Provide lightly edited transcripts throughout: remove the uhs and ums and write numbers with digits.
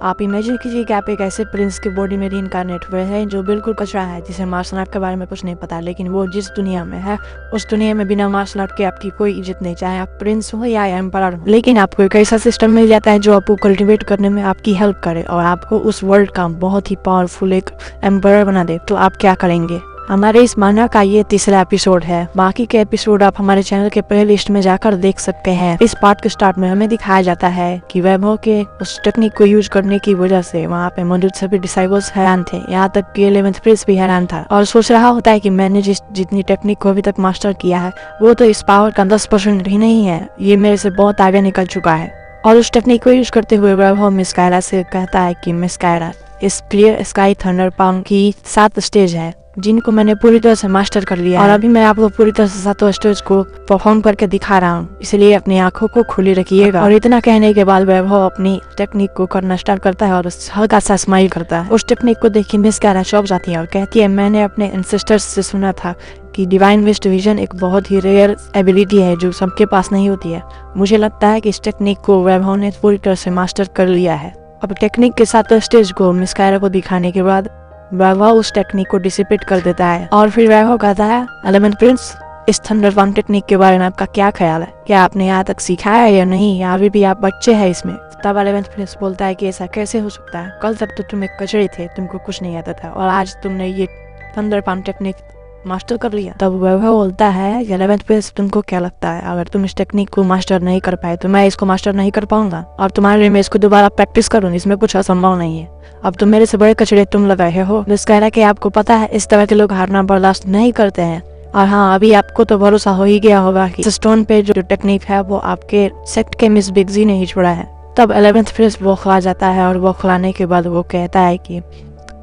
आप इमेजिन कीजिए कि आप एक ऐसे प्रिंस की बॉडी में रीइंकार्नेट हुए हैं जो बिल्कुल कचरा है, जिसे मार्शल आर्ट के बारे में कुछ नहीं पता, लेकिन वो जिस दुनिया में है उस दुनिया में बिना मार्शल आर्ट के आपकी कोई इज्जत नहीं, चाहे आप प्रिंस हो या एम्परर हो। लेकिन आपको एक ऐसा सिस्टम मिल जाता है जो आपको कल्टिवेट करने में आपकी हेल्प करे और आपको उस वर्ल्ड का बहुत ही पावरफुल एक एम्परर बना दे, तो आप क्या करेंगे? हमारे इस माना का ये तीसरा एपिसोड है। बाकी के एपिसोड आप हमारे चैनल के प्ले लिस्ट में जाकर देख सकते हैं। इस पार्ट के स्टार्ट में हमें दिखाया जाता है कि वैभव के उस टेक्निक को यूज करने की वजह से वहाँ पे मौजूद सभी डिसाइबल्स हैरान थे, यहाँ तक कि 11th प्रिंस भी हैरान था और सोच रहा होता है कि मैंने जितनी टेक्निक को अभी तक मास्टर किया है वो तो इस पावर का 10% भी नहीं है, ये मेरे से बहुत आगे निकल चुका है। और उस टेक्निक को यूज करते हुए वैभव मिस कायरा से कहता है कि मिस कायरा, इस क्लियर स्काई थंडर पाम की 7 स्टेज है जिनको मैंने पूरी तरह से मास्टर कर लिया और अभी मैं आपको पूरी तरह से 7 स्टेज को परफॉर्म करके दिखा रहा हूँ, इसलिए अपनी आंखों को खुली रखिएगा। और इतना कहने के बाद वैभव अपनी टेक्निक को करना स्टार्ट करता है और हल्का सा स्माइल करता है। उस टेक्निक को देख के मिस कायरा चौंक जाती है और कहती है, मैंने अपने एंसेस्टर्स से सुना था कि डिवाइन विस्ट विजन एक बहुत ही रेयर एबिलिटी है जो सबके पास नहीं होती है। मुझे लगता है कि इस टेक्निक को वैभव ने पूरी तरह से मास्टर कर लिया है। अब टेक्निक के 7 स्टेज को मिस कायरा को दिखाने के बाद वैभव उस टेक्निक को डिसिपेट कर देता है और फिर वैभव कहता है, 11th प्रिंस, इस थंडर पाम टेक्निक के बारे में आपका क्या ख्याल है? क्या आपने यहाँ तक सीखा है या नहीं, या अभी भी आप बच्चे हैं इसमें? तब 11th प्रिंस बोलता है कि ऐसा कैसे हो सकता है, कल तक तो तुम एक कचरे थे, तुमको कुछ नहीं आता था और आज तुमने ये थंडर पाम टेक्निक मास्टर कर लिया। तब वैभव बोलता है, 11th प्रिंस, तुमको क्या लगता है अगर तुम इस टेक्निक को मास्टर नहीं कर पाए तो मैं इसको मास्टर नहीं कर पाऊंगा और तुम्हारे लिए मैं इसको दोबारा प्रैक्टिस करूँ, इसमें कुछ असंभव नहीं है। अब तुम मेरे से बड़े कचरे तुम लग रहे हो। मिस कायरा कि आपको पता है इस तरह के लोग हारना बर्दाश्त नहीं करते हैं। और हाँ, अभी आपको तो भरोसा हो ही गया होगा कि स्टोन पे जो टेक्निक है वो आपके सेक्ट के मिस बिगजी ने ही छोड़ा है। तब 11th प्रिंस वो खिला जाता है और वो खिलाने के बाद वो कहता है कि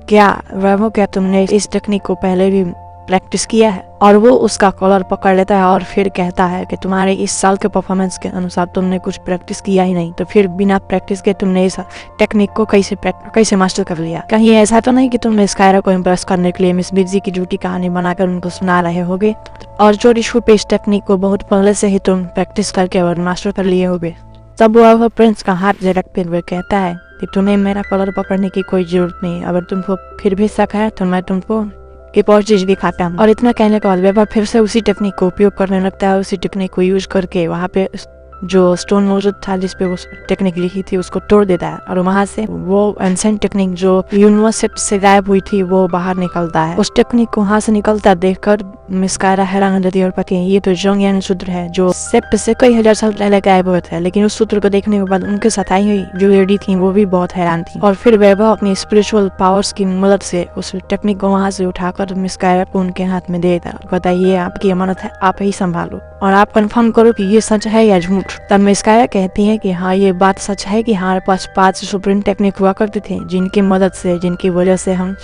क्या वैभव, क्या तुमने इस टेक्निक को पहले भी प्रैक्टिस किया है? और वो उसका कॉलर पकड़ लेता है और फिर कहता है कि तुम्हारे इस साल के परफॉर्मेंस के अनुसार तुमने कुछ प्रैक्टिस किया ही नहीं, तो फिर बिना प्रैक्टिस के तुमने इस टेक्निक को कैसे मास्टर कर लिया? कहीं ऐसा तो नहीं कि तुम मिस कायरा को इम्प्रेस करने के लिए मिस बिगजी की झूठी कहानी बनाकर उनको सुना रहे होगे और चोरी छुपे इस टेक्निक को बहुत पहले से ही तुम प्रैक्टिस करके और मास्टर कर लिए होगे? तब वो प्रिंस का हाथ झटकते हुए कहता है कि तुम्हें मेरा कॉलर पकड़ने की कोई जरूरत नहीं, अगर तुमको फिर भी शक है तो मैं तुमको एक और चीज दिखाता हूँ। और इतना कहने के बाद वैभव फिर से उसी टेक्निक को उपयोग करने लगता है। उसी टेक्निक को यूज करके वहाँ पे जो स्टोन मौजूद था जिसपे वो टेक्निक लिखी थी उसको तोड़ देता है और वहाँ से वो एंसेंट टेक्निक जो यूनिवर्स से गायब हुई थी वो बाहर निकलता है। उस टेक्निक को वहाँ से निकलता देखकर मिस कायरा हैरान हो जाती है और कहती है, ये तो जोंगयान सूत्र है जो सेप्ट से कई हजार साल पहले गायब हुए थे। लेकिन उस सूत्र को देखने के बाद उनके साथ आई हुई जो लेडी थी वो भी बहुत हैरान थी और फिर वैभव अपनी स्पिरिचुअल पावर्स की मदद से उस टेक्निक को वहाँ से उठाकर मिस कायरा को उनके हाथ में दे देता। बताइए, आपकी अमानत है, आप ही संभालो और आप कंफर्म करो कि ये सच है या झूठ। तब मिस कायरा कहती है कि हाँ, ये बात सच है कि हमारे पास 5 सुप्रीम टेक्निक हुआ करते थे जिनकी मदद से, जिनकी वजह से हम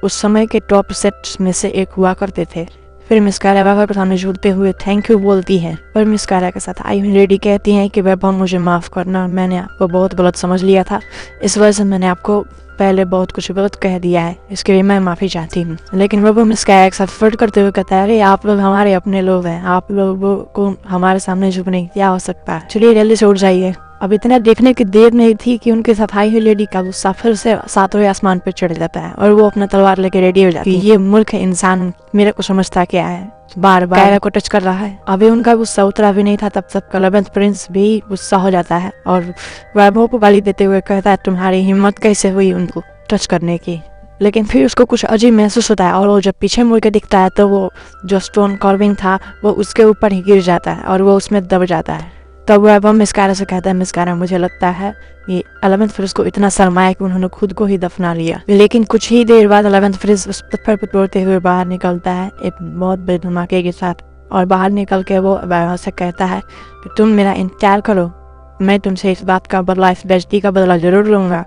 उस समय के टॉप सेट्स में से एक हुआ करते थे। फिर मिस कायरा वैभव के सामने झूठते हुए थैंक यू बोलती है पर मिस कायरा के साथ आई हुई लेडी कहती है कि वैभव, मुझे माफ करना, मैंने आपको बहुत गलत समझ लिया था, इस वजह से मैंने आपको पहले बहुत कुछ गलत कह दिया है, इसके लिए मैं माफी चाहती हूँ। लेकिन वैभव मिस कायरा के साथ फ्लर्ट करते हुए कहता है, अरे आप लोग हमारे अपने लोग हैं, आप लोगों को हमारे सामने झुकने क्या हो सकता है, चलिए जल्दी से उठ जाइए। अब इतना देखने की देर नहीं थी कि उनके साथ आई हुई लेडी का गुस्सा फिर से 7वें आसमान पे चढ़ जाता है और वो अपना तलवार लेके रेडी हो जाती है। ये मूर्ख इंसान मेरे को समझता क्या है, बार बार कायरा को टच कर रहा है। अभी उनका गुस्सा उतरा भी नहीं था तब तक 11th प्रिंस भी गुस्सा हो जाता है और वैभव को गाली देते हुए कहता है, तुम्हारी हिम्मत कैसे हुई उनको टच करने की? लेकिन फिर उसको कुछ अजीब महसूस होता है और वो जब पीछे मुड़ के दिखता है तो वो जो स्टोन कार्विंग था वो उसके ऊपर ही गिर जाता है और वो उसमें दब जाता है। तब वैभव मिस कायरा से कहता है, मिस कायरा, मुझे लगता है ये 11th प्रिंस को इतना शर्माया कि उन्होंने खुद को ही दफना लिया। लेकिन कुछ ही देर बाद 11th प्रिंस उस पत्थर पर तोड़ते हुए बाहर निकलता है एक बहुत बड़े धमाके के साथ और बाहर निकल के वो वैभव से कहता है कि तुम मेरा इंतजार करो, मैं तुमसे इस बात का बदला, इस बेइज्जती का बदला जरूर लूंगा।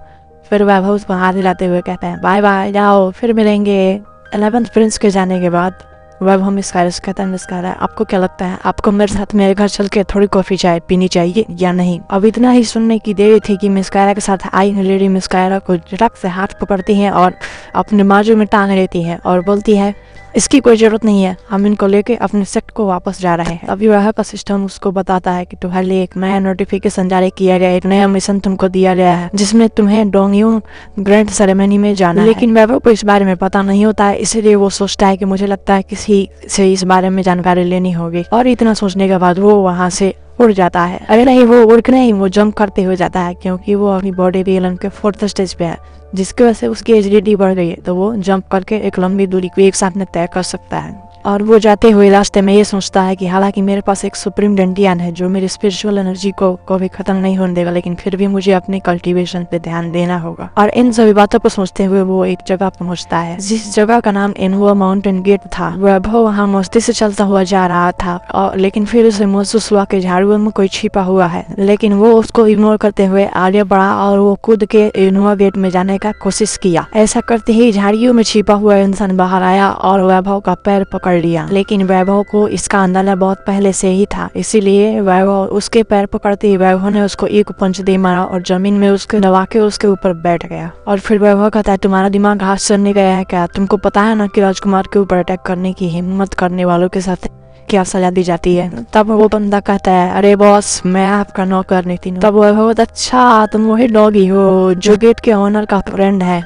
फिर वैभव उसको हाथ हिलाते हुए कहता है, बाय बाय, जाओ, फिर मिलेंगे। 11th प्रिंस के जाने के बाद वैभव मिस कायरा से कहता है, मिस कायरा, आपको क्या लगता है, आपको मेरे साथ मेरे घर चल के थोड़ी कॉफी चाय पीनी चाहिए या नहीं? अब इतना ही सुनने की देरी थी कि मिस कायरा के साथ आई लेडी मिस कायरा को झटक से हाथ पकड़ती है और अपने बाजू में टांग लेती है और बोलती है, इसकी कोई जरूरत नहीं है, हम इनको लेके अपने सेक्ट को वापस जा रहे हैं। अभी वह का सिस्टम उसको बताता है कि तुम्हारे लिए एक नया नोटिफिकेशन जारी किया गया है, एक नया मिशन तुमको दिया गया है जिसमें तुम्हें डोंगयू ग्रैंड सेरेमनी में जाना है। लेकिन वैभव को इस बारे में पता नहीं होता है, इसलिए वो सोचता है कि मुझे लगता है किसी से इस बारे में जानकारी लेनी होगी, और इतना सोचने के बाद वो वहाँ से उड़ जाता है। अरे नहीं, वो उड़ने ही वो जंप करते हुए जाता है, क्योंकि वो अपनी बॉडी रिएलन के 4th स्टेज पे है, जिसकी वजह से उसकी एजिलिटी बढ़ गई है, तो वो जंप करके एक लंबी दूरी को एक साथ में तय कर सकता है। और वो जाते हुए रास्ते में ये सोचता है कि हालांकि मेरे पास एक सुप्रीम डेंटियन है जो मेरी स्पिरिचुअल एनर्जी को कभी खत्म नहीं होने देगा, लेकिन फिर भी मुझे अपने कल्टीवेशन पे ध्यान देना होगा। और इन सभी बातों को सोचते हुए वो एक जगह पहुंचता है, जिस जगह का नाम एनहुआ माउंटेन गेट था। वैभव वहाँ मस्ती से चलता हुआ जा रहा था, और लेकिन फिर उसे महसूस हुआ कि झाड़ियों में कोई छिपा हुआ है, लेकिन वो उसको इग्नोर करते हुए आगे बढ़ा और वो कूद के एनहुआ गेट में जाने का कोशिश किया। ऐसा करते ही झाड़ियों में छिपा हुआ इंसान बाहर आया और वैभव का पैर पकड़ लिया, लेकिन वैभव को इसका अंदाजा बहुत पहले से ही था, इसीलिए वैभव उसके पैर पकड़ते ही वैभव ने उसको एक पंच दे मारा और जमीन में उसके दबा के उसके ऊपर बैठ गया। और फिर वैभव कहता है, तुम्हारा दिमाग हाथ चढ़ने गया है क्या? तुमको पता है ना कि राजकुमार के ऊपर अटैक करने की हिम्मत करने वालों के साथ क्या सजा दी जाती है? तब वो बंदा कहता है, अरे बॉस, मैं आपका नौकर नहीं थी। तब वैभव, अच्छा तुम वही डॉगी हो जो गेट के ऑनर का फ्रेंड है,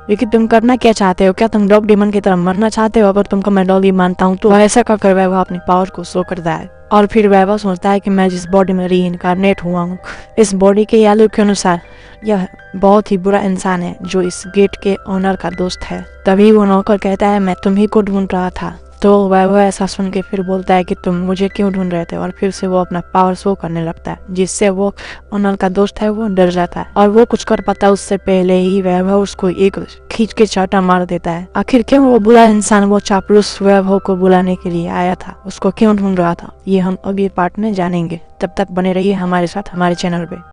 लेकिन तुम करना क्या चाहते हो? क्या तुम डॉग डेमन की तरह मरना चाहते हो? अगर तुमको मैं डॉगी मानता हूँ तो ऐसा कर वैभव अपनी पावर को शो करता है। और फिर वैभव सोचता है कि मैं जिस बॉडी में रीइंकारनेट हुआ हूँ, इस बॉडी के यादों के अनुसार यह बहुत ही बुरा इंसान है जो इस गेट के ओनर का दोस्त है। तभी वो नौकर कहता है, मैं तुम्ही को ढूंढ रहा था। तो वैभव ऐसा सुन के फिर बोलता है कि तुम मुझे क्यों ढूंढ रहे थे, और फिर से वो अपना पावर शो करने लगता है, जिससे वो ओनर का दोस्त है वो डर जाता है, और वो कुछ कर पाता उससे पहले ही वैभव उसको एक खींच के चाटा मार देता है। आखिर क्यों वो बुरा इंसान वो चापलूस वैभव को बुलाने के लिए आया था, उसको क्यों ढूंढ रहा था, ये हम अगले पार्ट में जानेंगे। तब तक बने रहिए हमारे साथ हमारे चैनल पे।